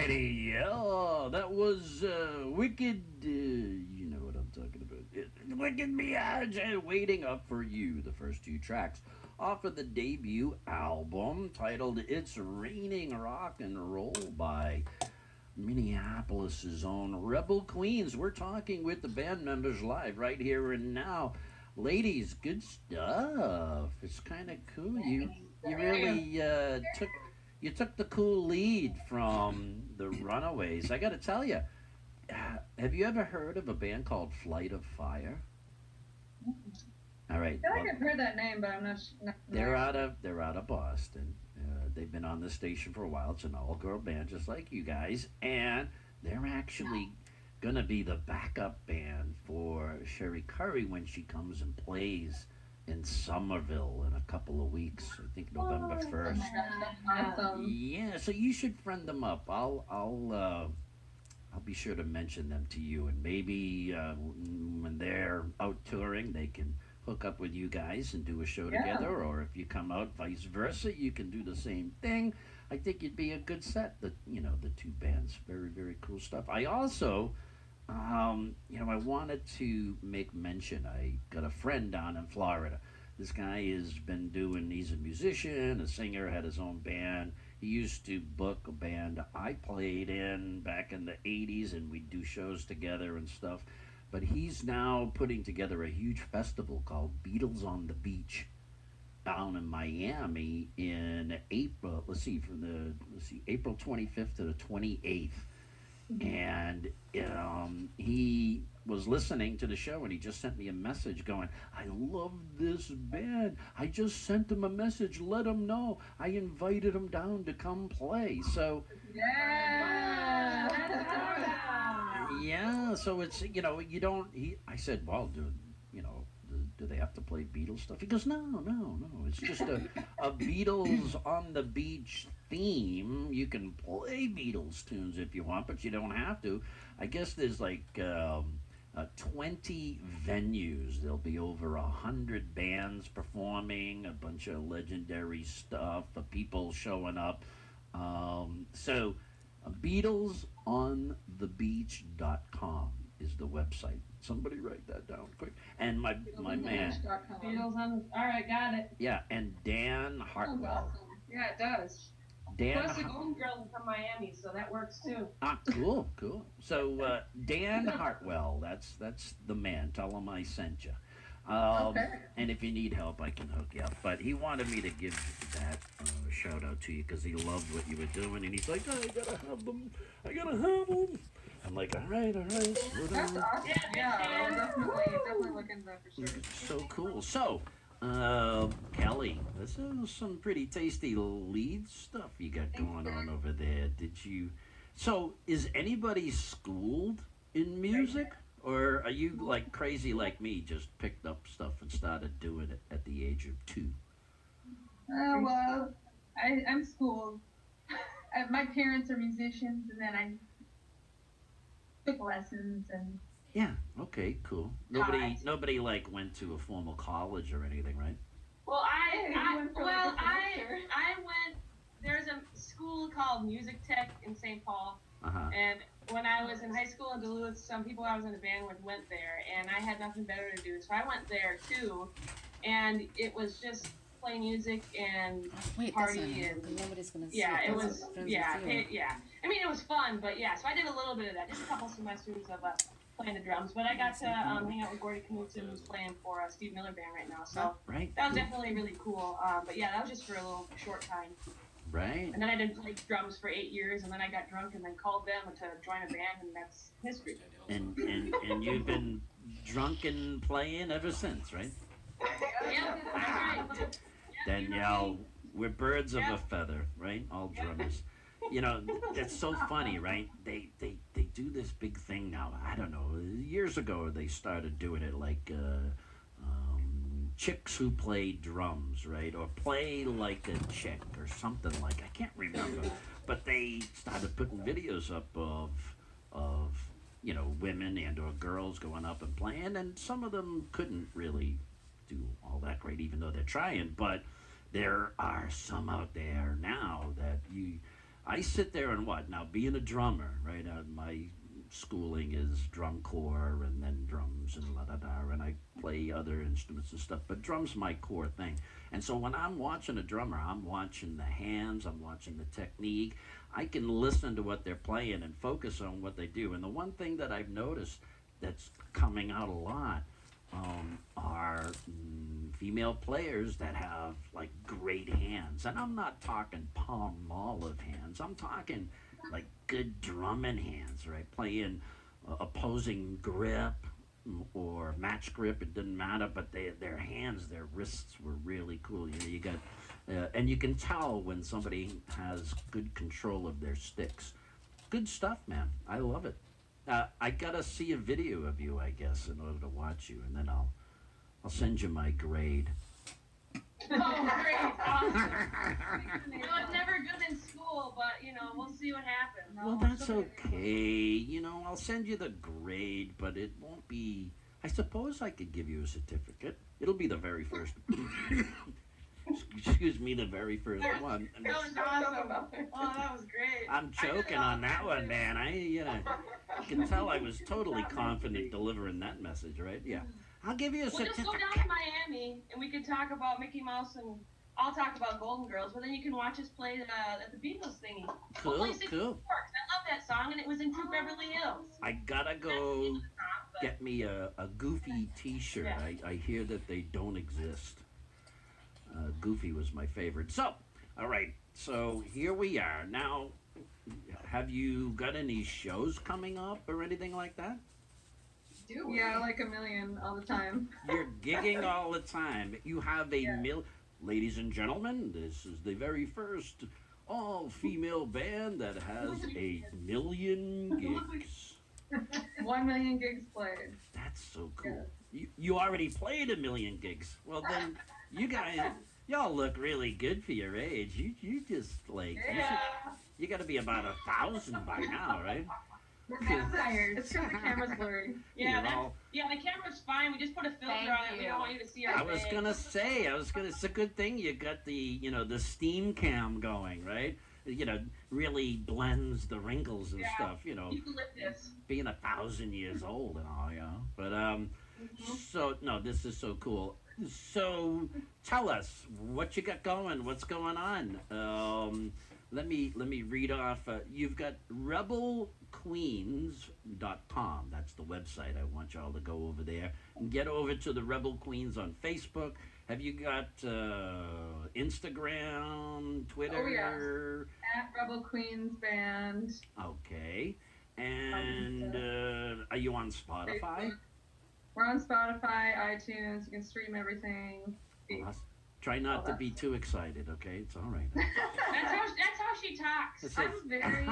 Alrighty, yeah, that was Wicked. You know what I'm talking about. Wicked Mirage waiting up for you. The first two tracks off of the debut album titled "It's Raining Rock and Roll" by Minneapolis's own Rebel Queens. We're talking with the band members live right here and now. Ladies, good stuff. It's kind of cool. You really took the cool lead from the Runaways. I got to tell you, have you ever heard of a band called Flight of Fire? All right, I feel well, like I've heard that name, but I'm not they're familiar. out of Boston. They've been on the station for a while. It's an all-girl band, just like you guys, and they're actually gonna be the backup band for Sherry Curry when she comes and plays in Somerville in a couple of weeks. I think November Oh 1st. my gosh, that's awesome. Yeah, so you should friend them up. I'll be sure to mention them to you, and maybe when they're out touring, they can hook up with you guys and do a show Yeah. together. Or if you come out, vice versa, you can do the same thing. I think it'd be a good set. The two bands, very very cool stuff. I also, I wanted to make mention. I got a friend down in Florida. This guy has been doing. He's a musician, a singer, had his own band. He used to book a band I played in back in the 80s, and we'd do shows together and stuff. But he's now putting together a huge festival called Beatles on the Beach down in Miami in April. Let's see, April 25th to the 28th. And he was listening to the show and he just sent me a message going, I love this band. I just sent him a message, let him know I invited him down to come play. So Yeah. That's Wow. yeah, so it's you don't. I said, well, do they have to play Beatles stuff? He goes, no, no, no. It's just a Beatles on the beach theme. You can play Beatles tunes if you want, but you don't have to. I guess there's like 20 venues. There'll be over 100 bands performing, a bunch of legendary stuff, people showing up. BeatlesOnTheBeach.com is the website. Somebody write that down quick. And my man, Beatles.com. Beatles on. All right, got it. yeah, and Dan Sounds Hartwell. awesome. Yeah, it does. Dan, Plus, the Golden Girls are from Miami, so that works too. cool, cool. So Dan Hartwell, that's the man. Tell him I sent you. Okay. And if you need help, I can hook you up. But he wanted me to give that shout out to you because he loved what you were doing, and he's like, I gotta have them. I gotta have them. I'm like, all right, slow That's down. awesome. Yeah, I'll definitely look into that for sure. So cool. So, Kelly, this is some pretty tasty lead stuff you got going on over there. Did you? So, is anybody schooled in music? Or are you like crazy like me, just picked up stuff and started doing it at the age of 2? Well, I'm schooled. My parents are musicians, and then I took lessons and Yeah. Okay. Cool. taught. Nobody like went to a formal college or anything, right? Well, Hey, you went for like a semester. I went. There's a school called Music Tech in St. Paul, Uh huh. and when I was in high school in Duluth, some people I was in a band with went there, and I had nothing better to do, so I went there too, and it was just play music and Wait, that's not party him, and 'cause nobody's gonna see yeah, it. it That's was friends yeah, with you. yeah. I mean, it was fun, but yeah, so I did a little bit of that, just a couple semesters of playing the drums, but I got to hang out with Gordy Knudsen, who's playing for Steve Miller Band right now, so Right. that was Cool. definitely really cool. But yeah, that was just for a little short time. Right. And then I did like drums for 8 years, and then I got drunk and then called them to join a band, and that's history. And you've been drunk and playing ever since, right? Yeah, that's right. Yeah, you know Danielle, me. we're birds of Yeah. a feather, right? All drummers. It's so funny, right? They do this big thing now. I don't know. Years ago, they started doing it like chicks who play drums, right? Or play like a chick or something like. I can't remember, but they started putting videos up of women and or girls going up and playing, and some of them couldn't really do all that great, even though they're trying. But there are some out there now that I sit there and what? Now, being a drummer, right? My schooling is drum corps and then drums and la da da, and I play other instruments and stuff, but drums my core thing. And so when I'm watching a drummer, I'm watching the hands, I'm watching the technique. I can listen to what they're playing and focus on what they do. And the one thing that I've noticed that's coming out a lot are female players that have like great hands. And I'm not talking palm olive hands. I'm talking like good drumming hands, right? Playing opposing grip or match grip, it didn't matter, but their hands, their wrists were really cool. You got, and you can tell when somebody has good control of their sticks. Good stuff, man. I love it. I gotta see a video of you, I guess, in order to watch you, and then I'll send you my grade. Oh, great, awesome. I was never good in school, but we'll see what happens. Well, that's okay. I'll send you the grade, but it won't be. I suppose I could give you a certificate. It'll be the very first. Excuse me, the very first one. That was awesome. Oh, that was great. I'm choking on that one, man. You can tell I was totally confident delivering that message, right? Yeah. I'll give you a We'll just certificate. go down to Miami and we could talk about Mickey Mouse and I'll talk about Golden Girls, but then you can watch us play at the Beatles thingy. We'll play 64 Cool. 'cause I love that song and it was in Troop Beverly Hills. I gotta go get me a Goofy T-shirt. Yeah. I hear that they don't exist. Goofy was my favorite. So, all right. So here we are. Now, have you got any shows coming up or anything like that? Yeah, like a million all the time. You're gigging all the time. You have a Yeah. Ladies and gentlemen, this is the very first all-female band that has a million gigs. 1 million gigs played. That's so cool. You already played a million gigs. Well, then you guys, y'all look really good for your age. You just like you got to be about 1,000 by now, right? We're kind of tired. It's because the camera's blurry. Yeah, You're all- the camera's fine. We just put a filter Thank on it. We you. don't want you to see our I was face. gonna say, it's a good thing you got the steam cam going, right? Really blends the wrinkles and Yeah. stuff. Eucalyptus. Being 1,000 years old and all, But so no, this is so cool. So tell us what you got going. What's going on? Let me read off. You've got rebelqueens.com. That's the website. I want y'all to go over there and get over to the Rebel Queens on Facebook. Have you got Instagram, Twitter? Oh, yes. At Rebel Queens Band. Okay. And are you on Spotify? Facebook. We're on Spotify, iTunes. You can stream everything. Try not to be too excited, okay? It's all right. That's how she talks. It's I'm very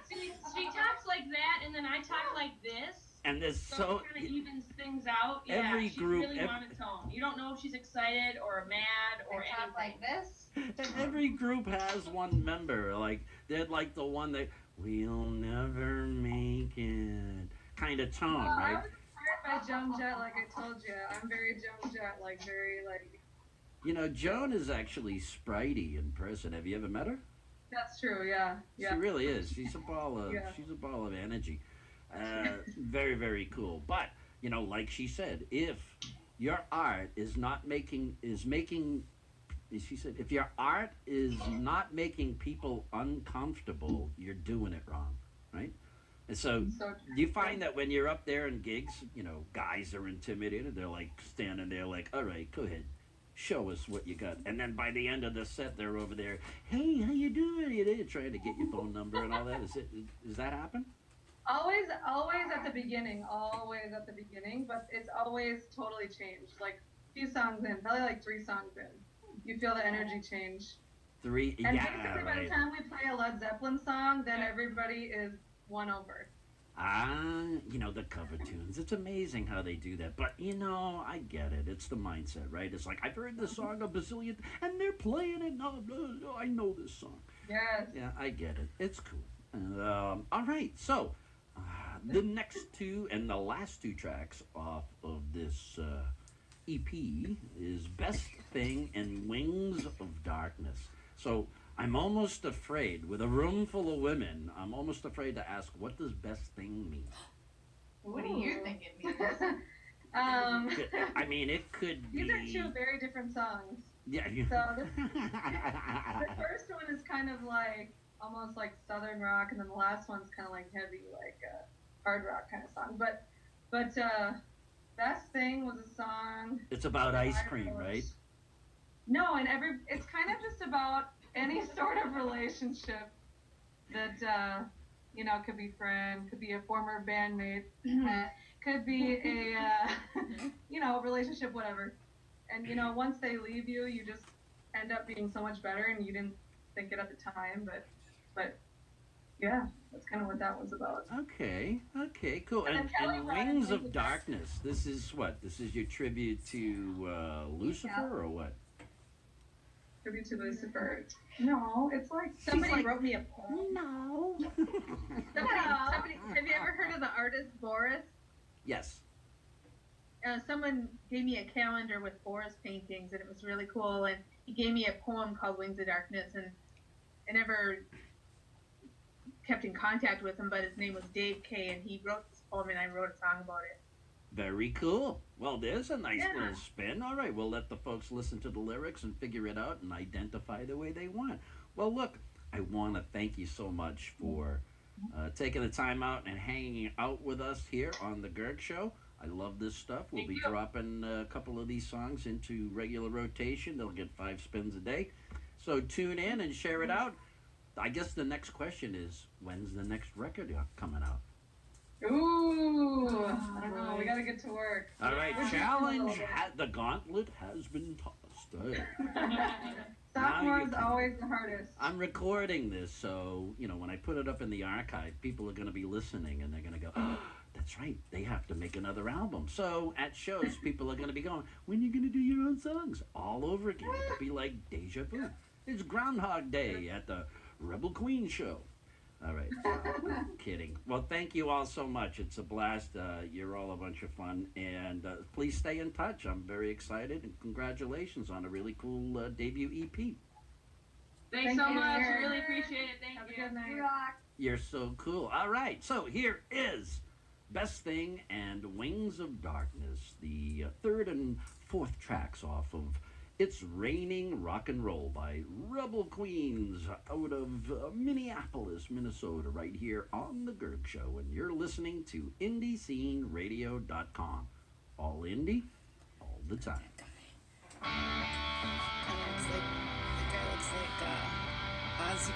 See, she talks like that, and then I talk like this. And there's So it kind of evens things out. every she's group- really monotone. You don't know if she's excited or mad or I talk anything. like this. every group has one member. Like they're like the one that we'll never make it kind of tone, I right? was inspired by Joan Jett, like I told you. I'm very Joan Jett, like very like. Joan is actually spritey in person. Have you ever met her? That's true. Yeah. She really is. She's a ball of Yeah. energy. Very, very cool. But like she said, if your art is making, she said, if your art is not making people uncomfortable, you're doing it wrong, right? And so, So do you find that when you're up there in gigs, guys are intimidated? They're like standing there, like, all right, go ahead. Show us what you got. And then by the end of the set, they're over there. Hey, how you doing? You're trying to get your phone number and all that. Does that happen? always at the beginning, but it's always totally changed. Like a few songs in, probably like 3 songs in, you feel the energy change. 3, And yeah, basically, by the right. time we play a Led Zeppelin song, then everybody is won over. The cover tunes. It's amazing how they do that. But, I get it. It's the mindset, right? It's like, I've heard this song a bazillion, and they're playing it. No, I know this song. Yes. Yeah, I get it. It's cool. All right, so the next 2 and the last 2 tracks off of this EP is Best Thing and Wings of Darkness. So I'm almost afraid, with a room full of women, I'm almost afraid to ask, what does best thing mean? What do you think it means? um, I mean, it could these are be. two very different songs. Yeah. So the first one is kind of like almost like southern rock, and then the last one's kind of like heavy, like hard rock kind of song. But best thing was a song. It's about that ice I cream, wrote. right? No, and it's kind of just about any sort of relationship that could be friend, could be a former bandmate, could be a relationship, whatever. And once they leave you, you just end up being so much better, and you didn't think it at the time, but yeah, that's kind of what that was about. Okay, okay, cool. And then Kelly And brought in Wings Wings of of Darkness. This is what? This is your tribute to Lucifer, or what? Tribute to Lucifer. No, it's like Somebody wrote me a poem. No. Somebody, have you ever heard of the artist Boris? Yes. Someone gave me a calendar with Boris paintings, and it was really cool. And he gave me a poem called Wings of Darkness, and I never kept in contact with him, but his name was Dave Kay, and he wrote this poem, and I wrote a song about it. Very cool. Well, there's a nice Yeah. little spin. All right, we'll let the folks listen to the lyrics and figure it out and identify the way they want. Well, look, I want to thank you so much for taking the time out and hanging out with us here on the Gerg Show. I love this stuff. We'll be dropping a couple of these songs into regular rotation. They'll get 5 spins a day. So tune in and share it out. I guess the next question is, when's the next record coming out? ooh, I don't know. We gotta get to work. All right, Yeah. challenge. The gauntlet has been tossed. Sophomore's can- always the hardest. I'm recording this, so when I put it up in the archive, people are going to be listening, and they're going to go, "Oh, that's right. They have to make another album." So at shows, people are going to be going, "When are you going to do your own songs all over again?" It'll be like deja vu. It's Groundhog Day at the Rebel Queen show. All right. I'm kidding. Well, thank you all so much. It's a blast. You're all a bunch of fun. And please stay in touch. I'm very excited. And congratulations on a really cool debut EP. Thanks Thank so you. much. I really appreciate it. Thank Have a you. good night. You're so cool. All right. So here is Best Thing and Wings of Darkness, the third and fourth tracks off of It's Raining Rock and Roll by Rebel Queens out of Minneapolis, Minnesota, right here on The Gerg Show. And you're listening to IndieSceneRadio.com. All indie, all the time. And it's like the guy looks like Ozzy